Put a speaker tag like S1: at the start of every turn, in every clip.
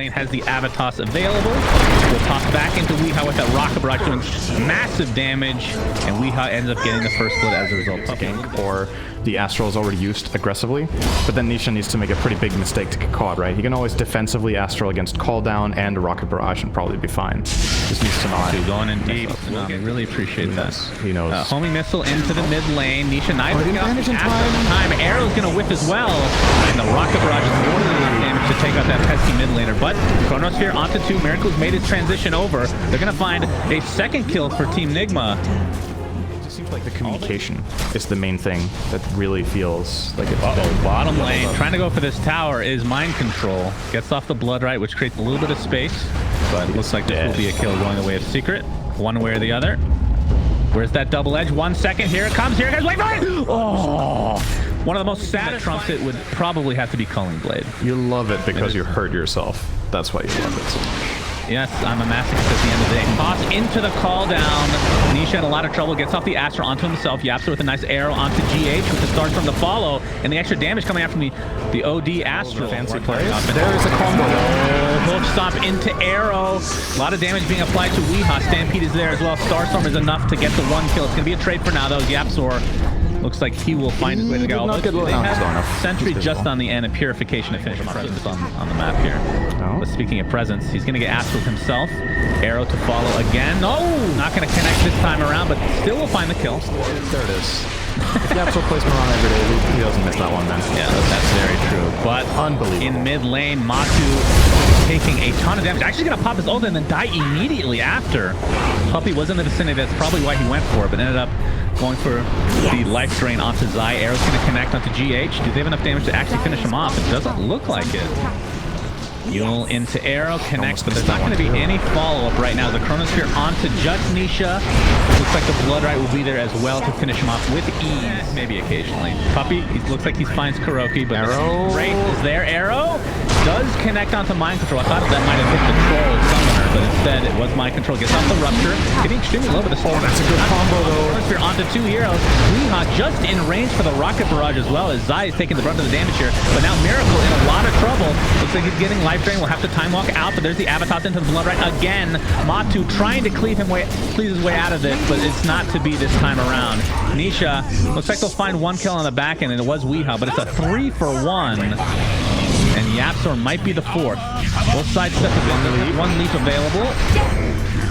S1: lane has the Avatos available. We'll toss back into Weehaw with that Rocket Barrage doing massive damage, and Weehaw ends up getting the first blood as a result.
S2: Or the Astral is already used aggressively, but then Nisha needs to make a pretty big mistake to get caught, right? He can always defensively Astral against Call Down and Rocket Barrage and probably be fine. Just needs to not.
S1: Going in deep. I really appreciate that.
S2: He knows.
S1: Homing Missile into the mid lane. Nisha nice time. Arrow's going to whiff as well. And the Rocket Barrage is more than enough damage to take out that pesky mid laner. But Chronosphere onto 2. Miracle's made his transition over. They're going to find a second kill for Team Nigma.
S2: Seems like the communication is the main thing that really feels like it's
S1: bottom lane trying to go for this tower is Mind Control. Gets off the Blood Right, which creates a little bit of space, but it looks like this will be a kill going the way of Secret, one way or the other. Where's that double edge? 1 second. Here it comes. Here it goes. Wait for it. Oh, one of the most satisfying trumps it would probably have to be Culling Blade.
S2: You love it because you hurt yourself. That's why you love it so much.
S1: Yes, I'm a masochist at the end of the day. Toss into the call down. Nisha had a lot of trouble. Gets off the Astral onto himself. Yapster with a nice arrow onto GH with the stars from the follow. And the extra damage coming out from the OD Astral.
S2: Fancy plays. There is a combo.
S1: Hook stomp into arrow. A lot of damage being applied to Weehaw. Stampede is there as well. Starstorm is enough to get the 1 kill. It's going to be a trade for now, though. Yapsor looks like he will find his way to go. They have Sentry just on the end and Purification to finish him presence on the map here.
S2: No.
S1: But speaking of presence, he's going to get asked with himself. Arrow to follow again. No! Not going to connect this time around, but still will find the kill.
S2: There it is. If Yapso plays Miran every day, he doesn't miss that one, man.
S1: Yeah, that's very true. But
S2: unbelievable.
S1: In mid lane, Matu taking a ton of damage. Actually going to pop his ult and then die immediately after. Puppy was in the vicinity. That's probably why he went for it, but ended up going for the life drain onto Zai. Arrow's going to connect onto GH. Do they have enough damage to actually finish him off? It doesn't look like it. Yule into Arrow, connects, but there's not going to be any follow-up right now. The Chronosphere onto just Nisha. Looks like the Blood Right will be there as well to finish him off with ease, maybe occasionally. Puppy, he looks like he finds Kuroki, but Arrow Wraith is there. Arrow does connect onto Mind Control. I thought that might have hit the Troll Summoner, but instead it was Mind Control. Gets off the Rupture, getting extremely low, but the Storm.
S2: That's a good combo, though.
S1: Chronosphere onto 2 heroes. Weehaw just in range for the Rocket Barrage as well, as Zai is taking the brunt of the damage here. But now Miracle in a lot of trouble. Looks like he's getting life drain. We'll have to time walk out, but there's the Avatos into the Blood Right again. Matu trying to cleave his way out of this, but it's not to be this time around. Nisha, looks like they'll find 1 kill on the back end, and it was Weehaw, but it's a 3-for-1. And Yapsor might be the 4th. Both sides step a bit. 1 leap available,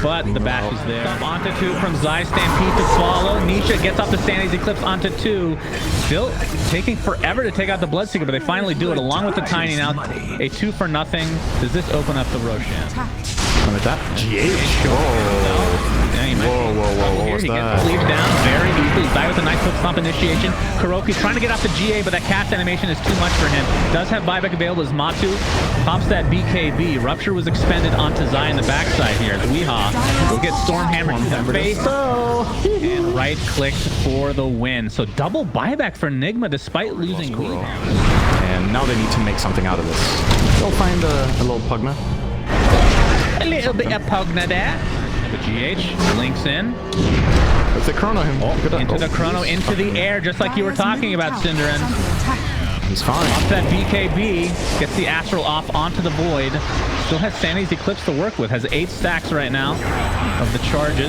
S1: but the bash is there. Onto 2 from Zai. Stampede to follow. Nisha gets off the Standings Eclipse onto 2. Still taking forever to take out the Bloodseeker, but they finally do it along with the Tiny. Now a 2-for-0. Does this open up the Roshan?
S2: And with that, GH. Whoa,
S1: here he gets cleaved down very easily. Zai with a nice hook stomp initiation. Kuroki trying to get off the GA, but that cast animation is too much for him. Does have buyback available as Matu pops that BKB. Rupture was expended onto Zai in the backside here. Weehaw will get Stormhammer to the face. And right-clicked for the win. So double buyback for Nigma despite losing Weehaw.
S2: And now they need to make something out of this. They'll find a little Pugna.
S1: A little bit of Pugna there. The GH links in.
S2: It's the Chrono him.
S1: Into the Chrono, into the air, just like you were talking about, Cinderin.
S2: He's fine.
S1: Off that BKB, gets the Astral off onto the Void. Still has Sandy's Eclipse to work with. Has 8 stacks right now of the charges.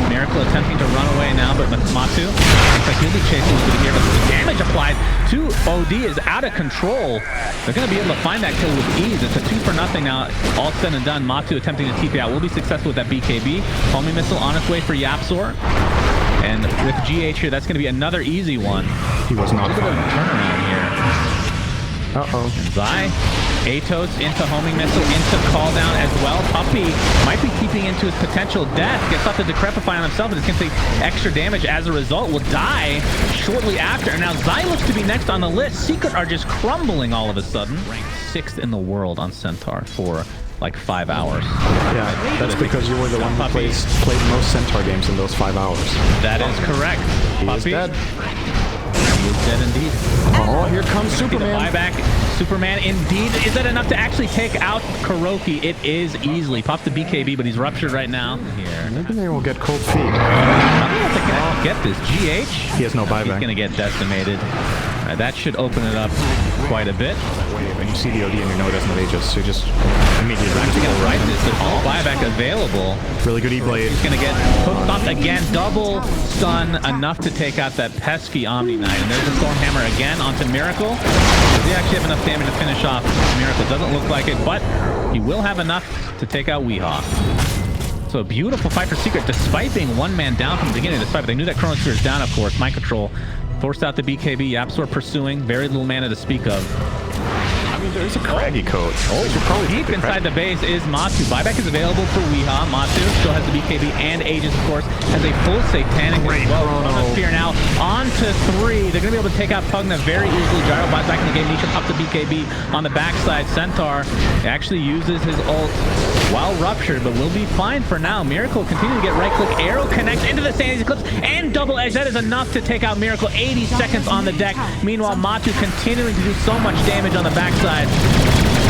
S1: Miracle attempting to run away now, but Matu looks like he'll be chasing a little bit here, but the damage applied to OD is out of control. They're going to be able to find that kill with ease. It's a 2-for-0 now. All said and done. Matu attempting to TP out. Will be successful with that BKB. Homing Missile on its way for Yapsor. And with GH here, that's going to be another easy one.
S2: He was not
S1: fine. Turnaround here.
S2: Uh-oh.
S1: Zai, Atos into Homing Missile, into Call Down as well. Puppy might be keeping into his potential death. Gets off the Decrepify on himself, but it's going to take extra damage as a result. Will die shortly after. And now Zai looks to be next on the list. Secret are just crumbling all of a sudden. Ranked 6th in the world on Centaur for like 5 hours.
S2: Yeah, that's because you were the one who played most Centaur games in those 5 hours.
S1: That is correct.
S2: He is dead.
S1: He is dead indeed.
S2: Oh, here comes Superman.
S1: Buyback. Superman indeed. Is that enough to actually take out Kuroki? It is easily. Pop the BKB, but he's ruptured right now. Here.
S2: Maybe they will get cold feet.
S1: I don't know if they can get this. GH?
S2: He has no buyback.
S1: He's going to get decimated. Right, that should open it up quite a bit.
S2: When you see the OD and you know it doesn't have Aegis, so you just immediately
S1: Actually gonna right this. There's no buyback available.
S2: really good E-Blade.
S1: He's gonna get hook stopped again. Double stun enough to take out that pesky Omni Knight. And there's the Stormhammer again onto Miracle. Does he actually have enough damage to finish off Miracle? Doesn't look like it, but he will have enough to take out Weehaw. So a beautiful fight for Secret, despite being one man down from the beginning of this fight. But they knew that Chronosphere is down, of course. Mind Control forced out the BKB. YapzOr pursuing. Very little mana to speak of.
S2: I mean, there's a Craggy coat.
S1: Deep inside the base is Matu. Buyback is available for Weehaw. Matu still has the BKB and Aegis, of course. Has a full Satanic as well. Chronosphere now on to 3. They're going to be able to take out Pugna very easily. Gyro buys back in the game. Nisha pops the BKB on the backside. Centaur actually uses his ult while ruptured, but will be fine for now. Miracle continue to get right-click. Arrow connects into the Sandy's Eclipse and double edge. That is enough to take out Miracle. 80 seconds on the deck. Meanwhile, Matu continuing to do so much damage on the backside.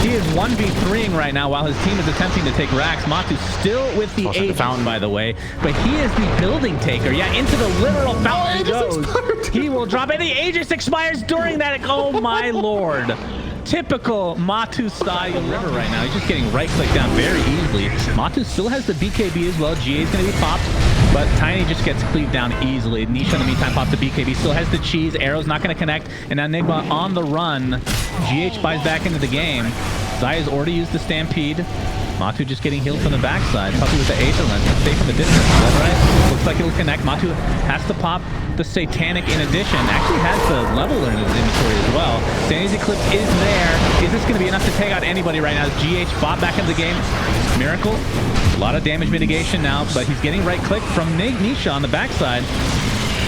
S1: He is 1v3ing right now while his team is attempting to take racks. Matu still with the Aegis, by the way, but he is the building taker. Yeah, into the literal fountain goes. He will drop, and the Aegis expires during that. Oh my lord. Typical Matu style deliver right now. He's just getting right-click down very easily. Matu still has the BKB as well. GA is going to be popped, but Tiny just gets cleaved down easily. Nisha, in the meantime, pops the BKB. Still has the cheese. Arrow's not going to connect. And now Nigma on the run. GH buys back into the game. Zai has already used the Stampede. Matu just getting healed from the backside. Puppy with the Aether Lens. Safe from the distance. Is that right? Looks like it'll connect. Matu has to pop the Satanic in addition. Actually has the Leveler in his inventory as well. Sandy's Eclipse is there. Is this going to be enough to take out anybody right now? GH bought back into the game. Miracle. A lot of damage mitigation now, but he's getting right click from Nisha on the backside.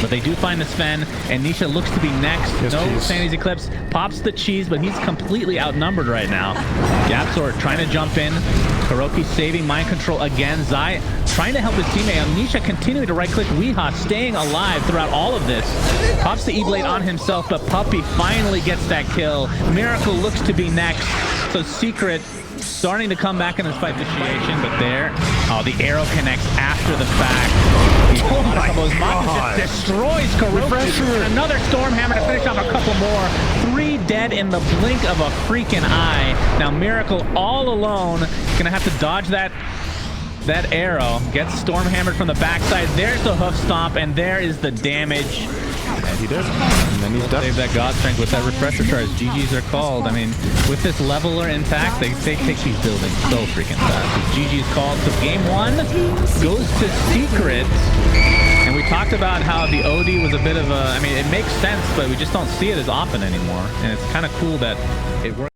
S1: But they do find the Sven, and Nisha looks to be next.
S2: Yes,
S1: no
S2: please.
S1: Sandy's Eclipse. Pops the cheese, but he's completely outnumbered right now. YapzOr trying to jump in. Kuroki saving Mind Control again. Zai trying to help his teammate. Nisha continuing to right-click. Weehaw staying alive throughout all of this. Pops the E-Blade on himself, but Puppy finally gets that kill. Miracle looks to be next. So Secret starting to come back in this fight situation, but there, oh, the arrow connects after the fact.
S2: Oh my
S1: God. Just destroys Kuroki. And another Stormhammer to finish off a couple more. 3 dead in the blink of a freaking eye. Now Miracle all alone, gonna have to dodge that arrow. Gets Stormhammered from the backside. There's the hoof stomp, and there is the damage.
S2: And he did. And then he's dead.
S1: Save that God Strength with that refresher charge. GGs are called. I mean, with this leveler intact, they take these buildings so freaking fast. GG's called. So game 1 goes to Secret. And we talked about how the OD was a bit of a, I mean, it makes sense, but we just don't see it as often anymore. And it's kind of cool that it works.